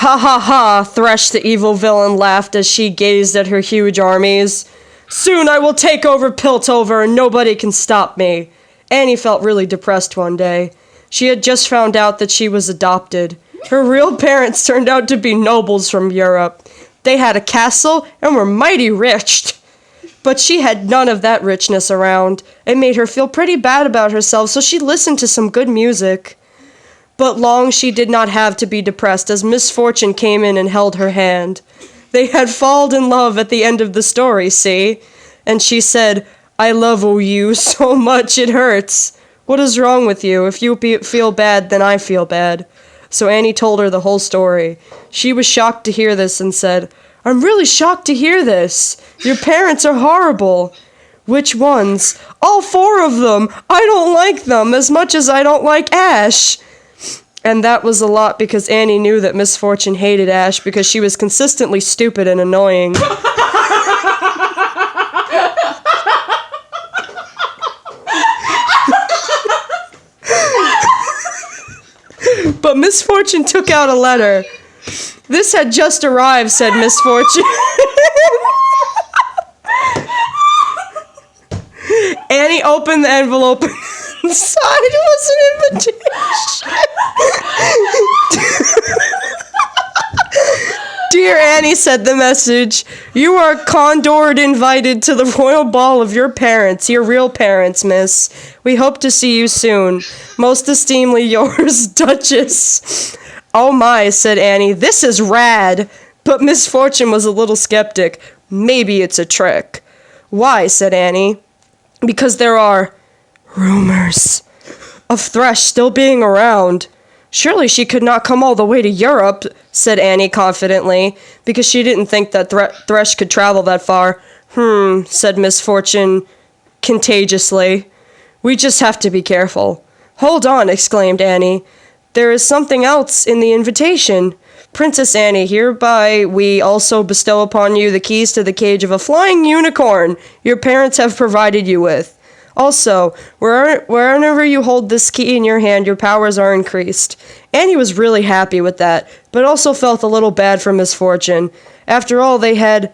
Ha ha ha, Thresh the evil villain laughed as she gazed at her huge armies. Soon I will take over Piltover and nobody can stop me. Annie felt really depressed one day. She had just found out that she was adopted. Her real parents turned out to be nobles from Europe. They had a castle and were mighty rich. But she had none of that richness around. It made her feel pretty bad about herself, so she listened to some good music. But long she did not have to be depressed as misfortune came in and held her hand. They had fallen in love at the end of the story, see? And she said, I love you so much it hurts. What is wrong with you? If you feel bad, then I feel bad. So Annie told her the whole story. She was shocked to hear this and said, I'm really shocked to hear this. Your parents are horrible. Which ones? All 4 of them. I don't like them as much as I don't like Ash. And that was a lot because Annie knew that Misfortune hated Ash because she was consistently stupid and annoying. But Misfortune took out a letter. This had just arrived, said Misfortune. Annie opened the envelope and inside was an invitation. Dear Annie, said the message, you are condored invited to the royal ball of your parents, your real parents, miss. We hope to see you soon. Most esteemedly yours, Duchess. Oh my, said Annie, this is rad. But Misfortune was a little skeptic. Maybe it's a trick. Why, said Annie. Because there are rumors of Thresh still being around. Surely she could not come all the way to Europe, said Annie confidently, because she didn't think that Thresh could travel that far. Said Misfortune contagiously. We just have to be careful. Hold on, exclaimed Annie. There is something else in the invitation. Princess Annie, hereby we also bestow upon you the keys to the cage of a flying unicorn your parents have provided you with. Also, wherever you hold this key in your hand, your powers are increased. Annie was really happy with that, but also felt a little bad for Misfortune. After all, they had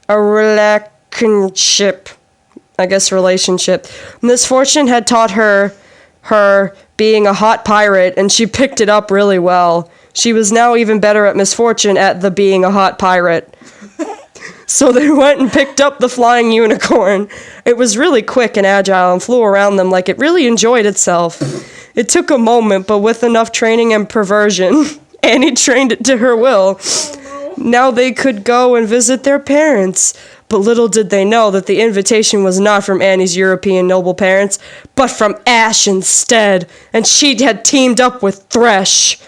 a relationship. Misfortune had taught her being a hot pirate, and she picked it up really well. She was now even better at Misfortune at the being a hot pirate. So they went and picked up the flying unicorn. It was really quick and agile and flew around them like it really enjoyed itself. It took a moment, but with enough training and perversion, Annie trained it to her will. Now they could go and visit their parents. But little did they know that the invitation was not from Annie's European noble parents, but from Ash instead, and she had teamed up with Thresh.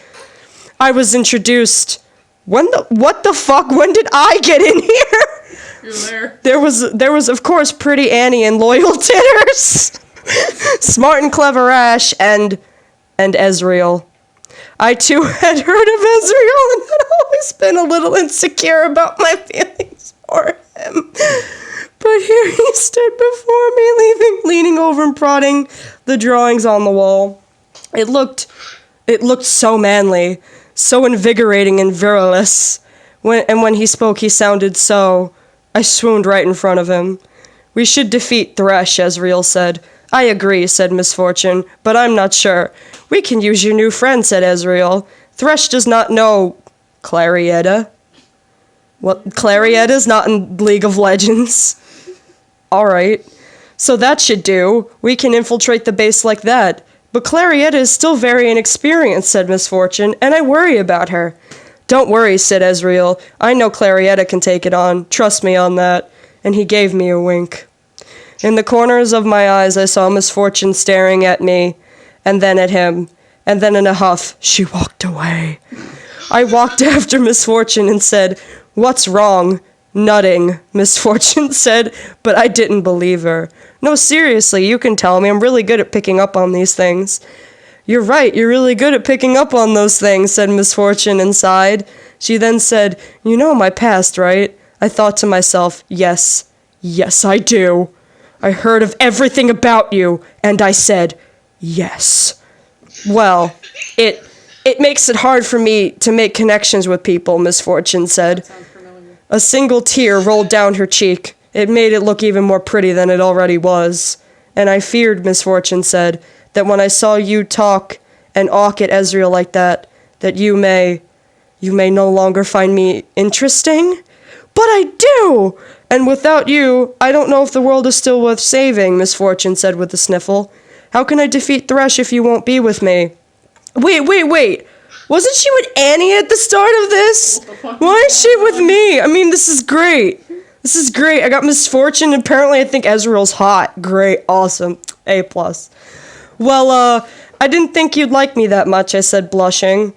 I was introduced. What the fuck? When did I get in here? You're there. There was of course pretty Annie and loyal Titters, smart and clever Ash, and Ezreal. I too had heard of Ezreal and had always been a little insecure about my feelings for him. But here he stood before me, leaning over and prodding the drawings on the wall. It looked so manly, so invigorating and virilous. When he spoke, he sounded so... I swooned right in front of him. We should defeat Thresh, Ezreal said. I agree, said Misfortune, but I'm not sure. We can use your new friend, said Ezreal. Thresh does not know Clarietta. What? Clarietta's not in League of Legends. Alright. So that should do. We can infiltrate the base like that. But Clarietta is still very inexperienced, said Misfortune, and I worry about her. Don't worry, said Ezreal. I know Clarietta can take it on. Trust me on that. And he gave me a wink. In the corners of my eyes, I saw Misfortune staring at me, and then at him. And then in a huff, she walked away. I walked after Misfortune and said, What's wrong? Nutting, Misfortune said, but I didn't believe her. No, seriously, you can tell me. I'm really good at picking up on these things. You're right, you're really good at picking up on those things, said Misfortune and sighed. She then said, You know my past, right? I thought to myself, yes, I do. I heard of everything about you, and I said, yes. Well, It makes it hard for me to make connections with people, Misfortune said. Sounds familiar. A single tear rolled down her cheek. It made it look even more pretty than it already was. And I feared, Misfortune said, that when I saw you talk and awk at Ezreal like that you may no longer find me interesting? But I do! And without you, I don't know if the world is still worth saving, Misfortune said with a sniffle. How can I defeat Thresh if you won't be with me? Wait. Wasn't she with Annie at the start of this? Why is she with me? I mean, this is great. This is great. I got Misfortune. Apparently, I think Ezreal's hot. Great. Awesome. A+. Well, I didn't think you'd like me that much, I said, blushing.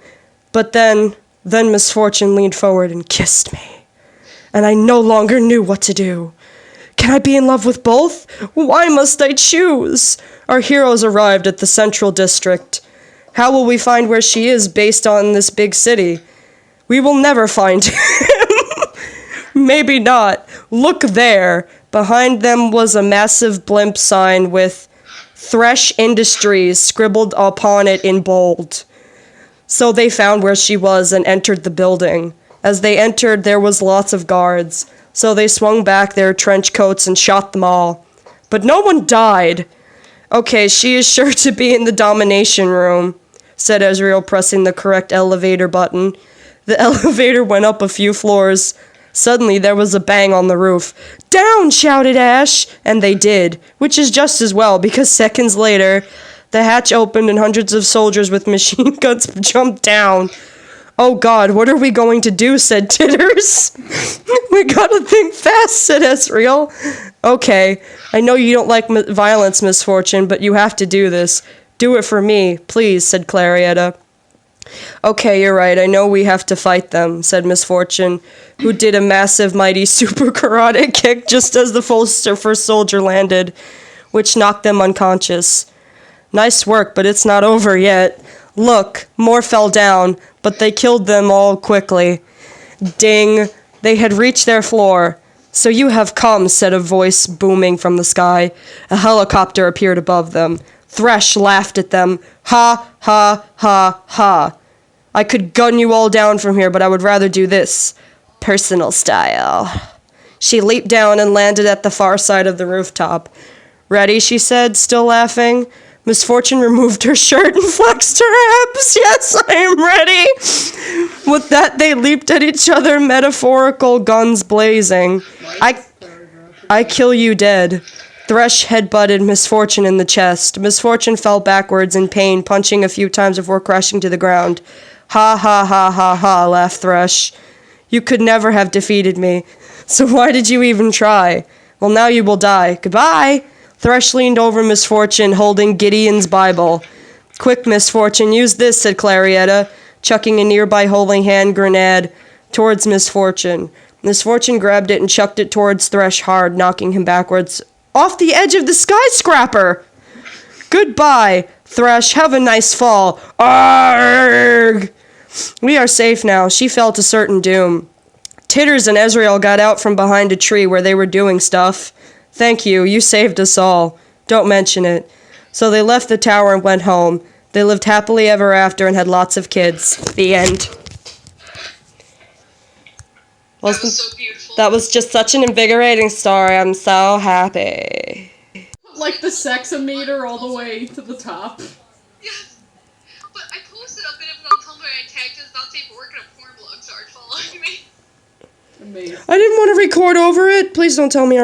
But then Misfortune leaned forward and kissed me. And I no longer knew what to do. Can I be in love with both? Why must I choose? Our heroes arrived at the Central District. How will we find where she is based on this big city? We will never find him. Maybe not. Look there. Behind them was a massive blimp sign with Thresh Industries scribbled upon it in bold. So they found where she was and entered the building. As they entered, there was lots of guards. So they swung back their trench coats and shot them all. But no one died. Okay, she is sure to be in the domination room, said Ezreal, pressing the correct elevator button. The elevator went up a few floors. Suddenly, there was a bang on the roof. Down, shouted Ash, and they did, which is just as well, because seconds later, the hatch opened and hundreds of soldiers with machine guns jumped down. Oh god, what are we going to do, said Titters. We gotta think fast, said Ezreal. Okay, I know you don't like violence, Misfortune, but you have to do this. Do it for me, please, said Clarietta. Okay, you're right, I know we have to fight them, said Misfortune, who did a massive, mighty super karate kick just as the first soldier landed, which knocked them unconscious. Nice work, but it's not over yet. Look, more fell down, but they killed them all quickly. Ding, they had reached their floor. So you have come, said a voice booming from the sky. A helicopter appeared above them. Thresh laughed at them. Ha, ha, ha, ha. I could gun you all down from here, but I would rather do this. Personal style. She leaped down and landed at the far side of the rooftop. Ready, she said, still laughing. Misfortune removed her shirt and flexed her abs. Yes, I am ready. With that, they leaped at each other, metaphorical guns blazing. I kill you dead. Thresh headbutted Misfortune in the chest. Misfortune fell backwards in pain, punching a few times before crashing to the ground. Ha ha ha ha ha, laughed Thresh. You could never have defeated me. So why did you even try? Well, now you will die. Goodbye. Thresh leaned over Misfortune, holding Gideon's Bible. Quick, Misfortune, use this, said Clarietta, chucking a nearby holy hand grenade towards Misfortune. Misfortune grabbed it and chucked it towards Thresh hard, knocking him backwards off the edge of the skyscraper. Goodbye, Thresh. Have a nice fall. Arrgh! We are safe now. She fell to certain doom. Titters and Ezreal got out from behind a tree where they were doing stuff. Thank you. You saved us all. Don't mention it. So they left the tower and went home. They lived happily ever after and had lots of kids. The end. That was so beautiful. That was just such an invigorating story. I'm so happy. Like the sexometer all the way to the top. Yeah. But I posted a bit of it on Tumblr and I tagged it not safe for work and a porn blog started following me. Amazing. I didn't want to record over it. Please don't tell me.